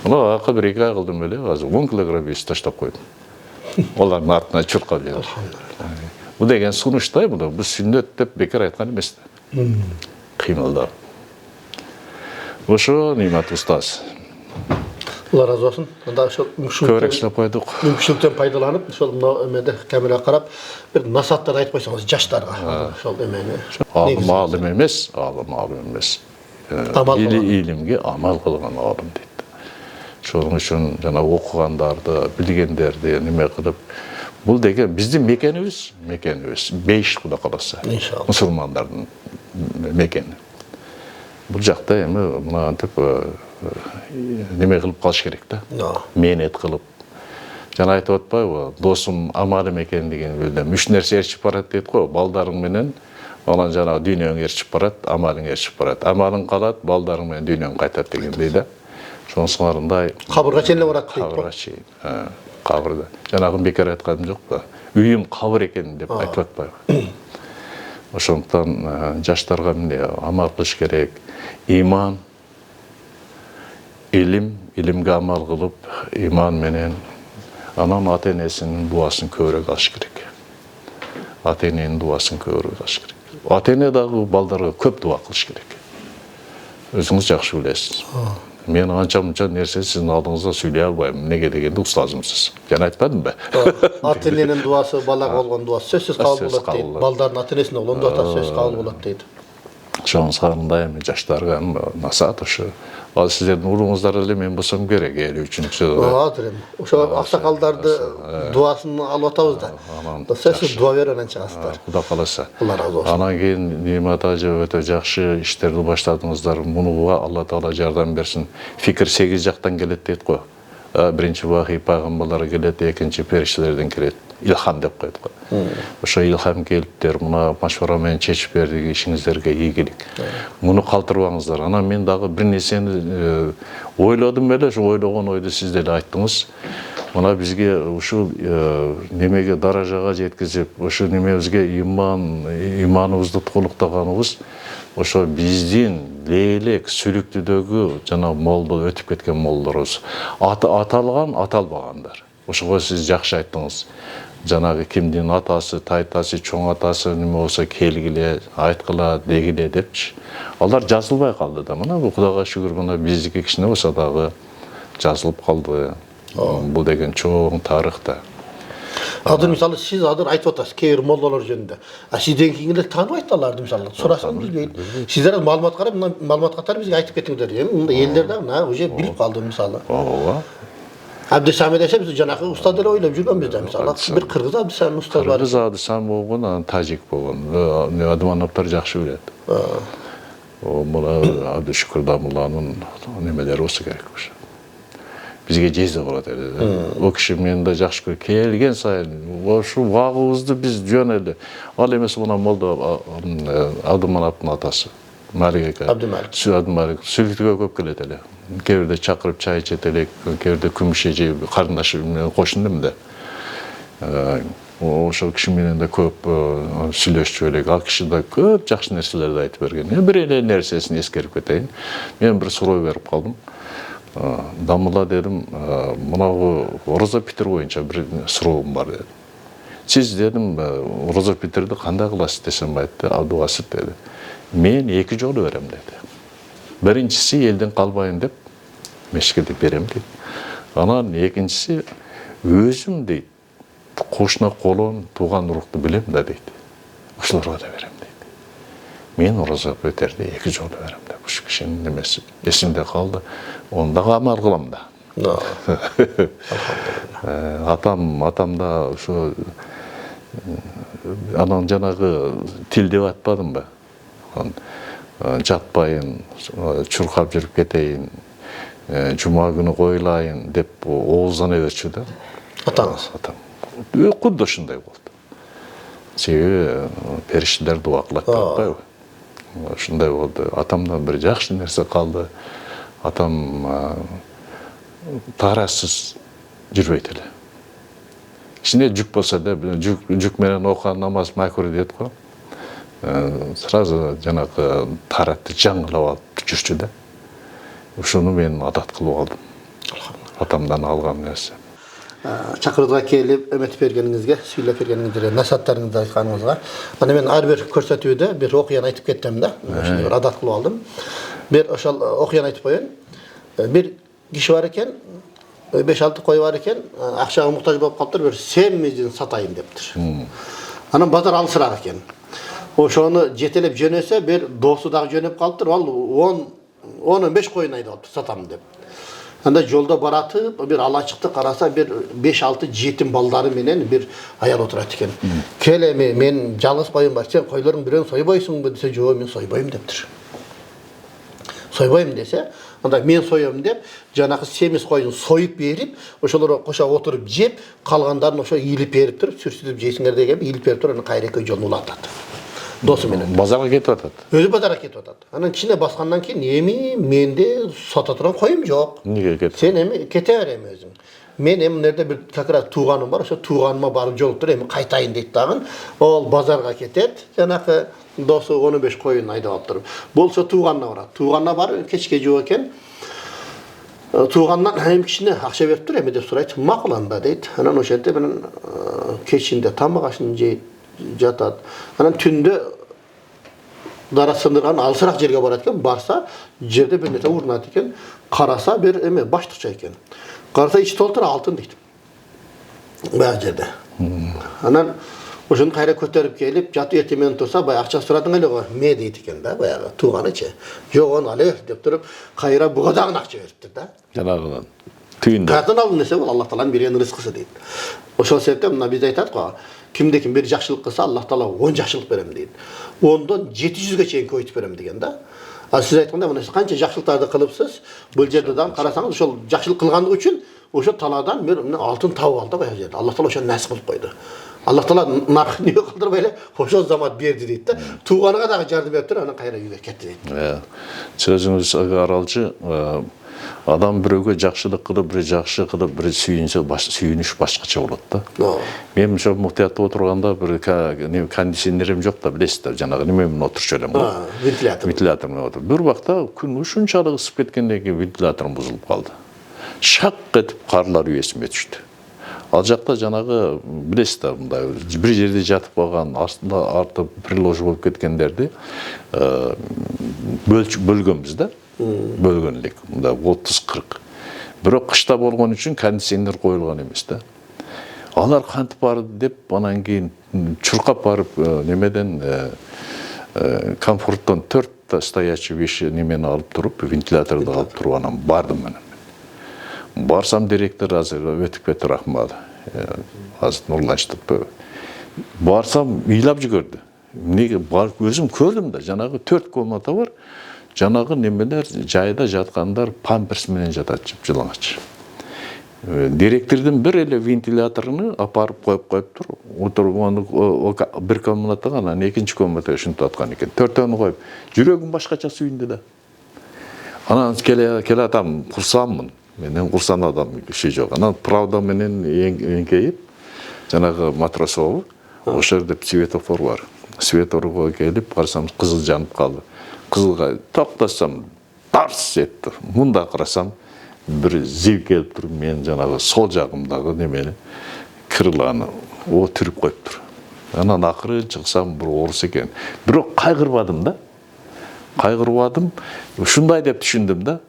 Мына акы бир 2 ай кылдым эле, азыр 10 килограмм вес таштап койдум. Олардын артына чуркап жүрдүм. Бул деген сунуштай, бул сүннөт деп бекер айткан эмес да. Кыймылдап. Ошо Нимат устаз. Allah razı olsun. Anda ошол көбүрөөк иштеп койдук. Мүмкүнчүлүктөн пайдаланып, ошол мына эмеде камера карап, бир насааттар айтып койсоңуз жаштарга. Ошол эмени. Алым эмес. Илимге амал кылган алым дейт. Ошон үчүн жана окугандарды, билгендерди неме кылып, бул деген биздин мекенибиз, Бейиш Кудай каласа. Мусулмандардын мекени. Бул жакта эми мына антип неме кылып калыш керек да. Мээнет кылып. Жана айтып атпайбы, досум амалым экен деген билдим. 3 нерсе эрчип барат дейт го, балдарың менен, анан жана дүйнөң эрчип барат, амалың эрчип барат. Амалың калат, балдарың менен дүйнөң кайтат дегендей да. Ошонусуңарындай кабырга чейин барат дейт. Кабырга чейин. Кабырда. Жанагы бекер айтканым жок да. Үйүм кабыр экен деп айтып атпайбы. Ошондуктан жаштарга эмне амал кылыш керек. Иман, илимге амал кылып, иман менен анан ата-энесинин дуасын көбүрөөк алыш керек. Ата-эненин дуасын көбүрөөк алыш керек. Ата-эне дагы балдарга көп дуа кылыш керек. Өзүңүз жакшы билесиз. Мен анча-мынча нерсе сиздин алдыңызда сүйлөй албайм. Неге дегенде устазымсыз. Жана айтпадымбы? Ата-эненин дуасы, балага болгон дуасы сөзсүз кабыл болот дейт. Балдардын ата-энесине болгон дуасы сөзсүз кабыл болот дейт. Ошонусуңарындай эми жаштарга насаат ошо. Ал сиздердин улуңуздар эле мен болсом керек 53-чү. Азыр эми ошо аксакалдарды дуасын алып атабыз да. Сөзсүз дуа берип анан чыгасыздар. Кудай каласа. Allah razı olsun. Анан кийин Нимат ажы өтө жакшы иштерди баштадыңыздар. Мунуга Алла Таала жардам берсин. Фикир 8 жактан келет дейт го. Биринчи вахий пайгамбарлар келет, экинчи периштелерден келет. Илхам деп коет го. Ошо илхам келиптер, мына машвара менен чечип бердик, ишиңиздерге ийгилик. Муну калтырбаңыздар. Анан мен дагы бир нерсени ойлодум эле, ошо ойлогон ойду сиз деле айттыңыз. Мына бизге ушул немеге даражага жеткизип, ошо немебизге иманыбызды толуктаганыбыз ошо биздин Лейлек Сүлүктүдөгү жана молдо өтүп кеткен молдорубуз. Аталган, аталбагандар. Ошого сиз жакшы айттыңыз. жанагы кимдин атасы, тайтасы, чоң атасы неме болсо келгиле, айткыла, дегиле депчи. Алар жазылбай калды да. Мына Кудайга шүгүр, мына биздики кичине болсо дагы жазылып калды. Бул деген чоң тарых да. Азыр мисалы сиз азыр айтып атасыз кээ бир моллалар жөнүндө. Сизден кийингилер тааныбайт аларды мисалы. Сурасаң билбейт. Сиздер маалымат карап, мына маалымат катары бизге айтып кетиңдер. Эми мында элдер да мына уже билип калды мисалы. Ооба. Абдисами десе биз жанакы устаз эле ойлоп жүргөнбүз да мисалы. Бир кыргыз Абдисами устаз бар. Кыргыз Абдисами болгон, анан тажик болгон. Адымановтор жакшы билет. Мына Абдышүкүр Дамулланын немелери болсо керек ошо. Бизге жездо болот эле. О киши мени да жакшы көрөт. Келген сайын ошо убагыбызды биз жөн эле. Ал эмес мына молдо Абдымановдун атасы. Малик Абдымалик. Абдымалик сүйлүктүгө көп келет эле. Кээ бирде чакырып чай ичет элек, кээ бирде күмүш жеп карындашы менен кошундум да. Ошол киши менен да көп сүйлөшчү элек. Ал киши да көп жакшы нерселерди айтып берген. Бир эле нерсесин эскерип кетейин. Мен бир суроо берип калдым. Дамулла дедим, мынау ораза питир боюнча бир суроом бар дедим. Сиз дедим, ораза питирди кандай кыласыз десем айтты, Абдубасит деди. Мен 2 жолу берем деди. Биринчиси элден калбайын деп мешкеде берем дейт. Анан экинчиси өзүм дейт. Кошуна колон, тууган урукту билем да дейт. Ошолорго да берем дейт. Мен ораза питирди 2 жолу берем деп. Ушу кишинин немеси эсимде калды. Onu da amel kılam da. Atam da şu anan janagı til dep atpadım ba. Жатпайын, чуркап жүрүп кетейин, жума күнү коюлайын деп ооздана берчү да. Атаңыз? Атам. Кудда ушундай болду. Себеби периштелер дуа кылат деп атпайбы? Ушундай болду. Атамдан бир жакшы нерсе калды. Атам тарассыз жүрбөйт эле. Кичине жүк болсо да, жүк менен окуган намаз макрух дейт го. Сразу жанагы таратты жаңгылап алып жүрчү да. Ушуну мен адат кылып алдым. Атамдан алган нерсе. Чакырууга келип, эметип бергениңизге, сүйлөп бергениңизге, насааттарыңызды айтканыңызга. Аны мен ар бир көрсөтүүдө бир окуяны айтып кеттим да. Ушуну бир адат кылып алдым. Bir ошол окуяны айтып коеюн. Bir киши бар экен, 5-6 кой бар экен, акчага муктаж болуп калыптыр, bir семизин сатайын дептир. Анан базар алысыраак экен. Ошону жетелеп жөнөсө, bir досу дагы жөнөп калыптыр, ал 10-15 койун айдап алыптыр, сатам деп. Анда жолдо баратып, bir алачыкты караса, bir 5-6 жетим балдары менен bir аял отурат экен. Кел эми, мен жалгыз коюм бар, сен койлордун бирөөнү сойбойсуңбу десе, жок, мен сойбойм дептир. Сойбойм десе, анда мен соем деп, жанагы семиз койун союп берип, ошолорго кошо отуруп жеп, калгандарын ошо ийилип берип туруп, сүрсүтүп жейсиңер деген ийилип берип туруп, анан кайра экөө жолун улатат. Досу менен. Базарга кетип атат. Өзү базарга кетип атат. Анан кичине баскандан кийин, эми менде сата турган коюм жок. Эмнеге кетип? Сен эми кете бер эми өзүң. Мен эми мына жерде бир как раз тууганым бар, ошо тууганыма барып жолуктур, эми кайтайын дейт дагы. Ол базарга кетет, жанагы досу 15 койун айдап алып туруп. Болсо тууганына барат. Тууганына барып кечке жок экен. Туугандан эми кичине акча берип тур эми деп сурайт. Макул анда дейт. Анан ошол жерде менен кечинде тамак ашын жейт, жатат. Анан түндө дара сындырган алысыраак жерге барат экен. Барса, жерде бир нерсе урунат экен. Караса бир эме баштыкча экен. Караса ичи толтура алтын дейт. Баягы жерде. Анан ошону кайра көтөрүп келип, жатып эртең турса, баягы акча сурадың эле го, ме дейт экен да, баягы тууганычы. Жок, аны ала бер деп туруп, кайра буга дагы акча бериптир да. Жанагыдан түйүндө. Каятан алган нерсе бул Аллах Тааланын берген рызкысы дейт. Ошол себептен мына биз айтат го, кимде-ким бир жакшылык кылса, Аллах Таала 10 жакшылык берем дейт. 10дон 700ге чейин көбөйтүп берем деген да. А сиз айткандай мына канча жакшылыктарды кылыпсыз, бул жерде дагы карасаңыз, ошол жакшылык кылгандыгы үчүн ошо талаадан бир алтын тауып алды баягы жерде. Аллах Таала ошону насип кылып койду. Аллах Таала наркы не кылдырбай эле ошол замат берди дейт да. Тууганга дагы жардам берип туруп, анан кайра үйгө кетти дейт. Сөзүңүз аралчы, адам бирөөгө жакшылык кылып, бир жакшы кылып, бир сүйүнсө, сүйүнүш башкача болот да. Мен ошо муктаятта отурганда бир кондиционерим жок да, билесиз да, жанагы неме менен отурчу элем го. Вентилятор менен отуруп. Бир убакта күн ушунчалык ысып кеткенден кийин вентиляторум бузулуп калды. Шак этип карлар үйесиме түштү. Ал жақта жанағы білесіз да, мындай бір жерде жатып қалған, астында арты приложы болып кеткендерді бөлгенбіз да, бөлгенлік, мында 30-40. Бірақ қышта болған үшін кондиционер қойылған емес да. Алар қантып барды деп, анан кейін чурқап барып, немеден комфорттан 4 стоячий вещи немені алып тұрып, вентиляторды алып тұрып, анан бардым менен. Барсам директор азыр өтіп кетті рахмады. Азыр Нұрланшты. Барсам ыйлап жүгірді. Неге барып өзім көрдім да, жанағы 4 комната бар. Жанағы немелер жайда жатқандар памперс менен жатады, жылаңач. Директордың бір еле вентиляторыны апарып қойып тұр. Отырып оны бір комнатаға, анан екінші комнатаға шынтып атқан екен. 4-тәуіні қойып, жүрегім башқача сүйінді да. Анан келе атам, құрсаммын. Менен құрсан адам кіші жоқ. Анан правда менен еңкейіп, жанағы матросовы, ошо жерде светофор бар. Светофорға келіп, қарасам қызыл жанып қалды. Қызылға тоқтасам, тарс етті. Мұнда қарасам, бір зил келіп тұр, мен жанағы сол жағымдағы немені кірланы о түріп қойып тұр. Анан ақыры шықсам бір орыс екен. Бірақ қайғырбадым да. Қайғырбадым, шундай деп түшіндім да.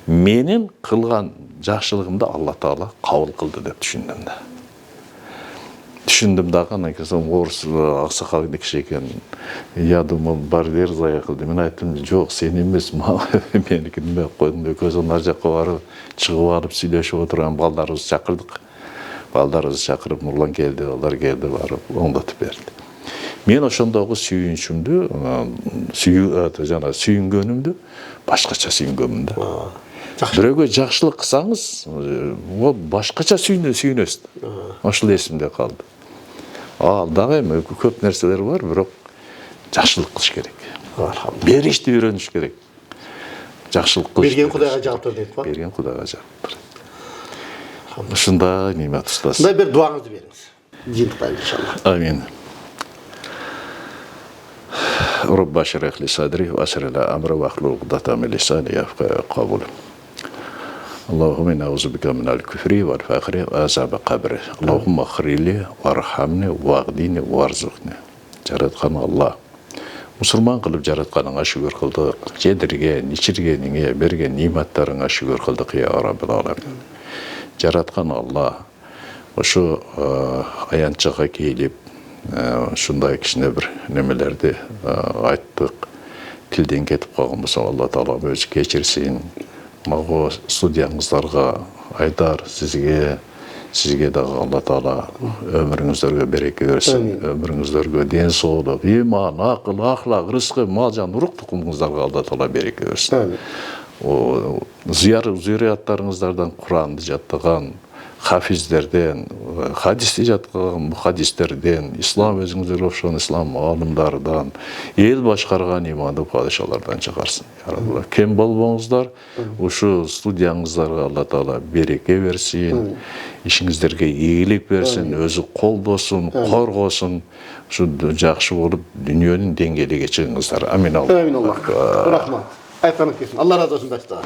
Менің қылған жақшылығымды Алла Тағала қабыл қылды деп түшіндім да. Түшіндім дағы, анан кейін орыс ақсақал кіші екен. Я думал, барьер зая қылды. Мен айттым, жоқ, сен емес, менікі неме қойдым. Көзін ар жаққа барып, шығып алып, сөйлесіп отырған балдарымызды шақырдық. Балдарымызды шақырып, Нұрлан келді, олар келді, барып, оңдатып берді. Мен ошондогу сүйүнүшүмдү, сүйүнгөнүмдү башкача сүйүнгөнмүн да. Бирөөгө жакшылык кылсаңыз, ол башкача сүйүнөсүз. Ошол эсимде калды. Ал дагы эми көп нерселер бар, бирок жакшылык кылыш керек. Беришти үйрөнүш керек. Жакшылык кылыш. Берген Кудайга жагыптыр дейт го. Берген Кудайга жагыптыр. Ушундай немат устаз. Мындай бир дуаңызды бериңиз. Жыйынтыктайлы иншалла. Амин. رب اشرح لي صدري ويسر لي امري واحلل عقدة من لساني يفقهوا قولي. اللهم إني أعوذ بك من الكفر والفقر وعذاب القبر. اللهم اغفر لي وارحمني واغنني وارزقني. Жараткан Алла. Мусулман кылып жаратканыңа шүгүр кылдык. Жедирген, ичиргениңе берген ниматтарыңа шүгүр кылдык я Раббил аламин. Жараткан Алла. Ошо аянчага келип шундай кичине бир немелерди айттык. Тилден кетип калган болсо Алла Таала өзү кечирсин. Мага студияңыздарга Айдар сизге дагы Алла Таала өмүрүңүздөргө береке берсин. Өмүрүңүздөргө ден соолук, иман, акыл, ахлак, рызкы, мал жан, урук тукумуңуздарга Алла Таала береке берсин. Зурияттарыңыздардан Куранды жаттаган хафиздерден, хадисти жаткан мухаддистерден, ислам өзүңүздөр окшогон ислам алымдардан, эл башкарган имандуу падышалардан чыгарсын. Кем болбоңуздар, ушу студияңыздарга Алла Таала береке берсин, ишиңиздерге ийгилик берсин, өзү колдосун, коргосун, ушу жакшы болуп дүйнөнүн деңгээлиге чыгыңыздар. Амин. Амин Аллах. Рахмат. Айтканыңыз келсин. Алла разы болсун башта.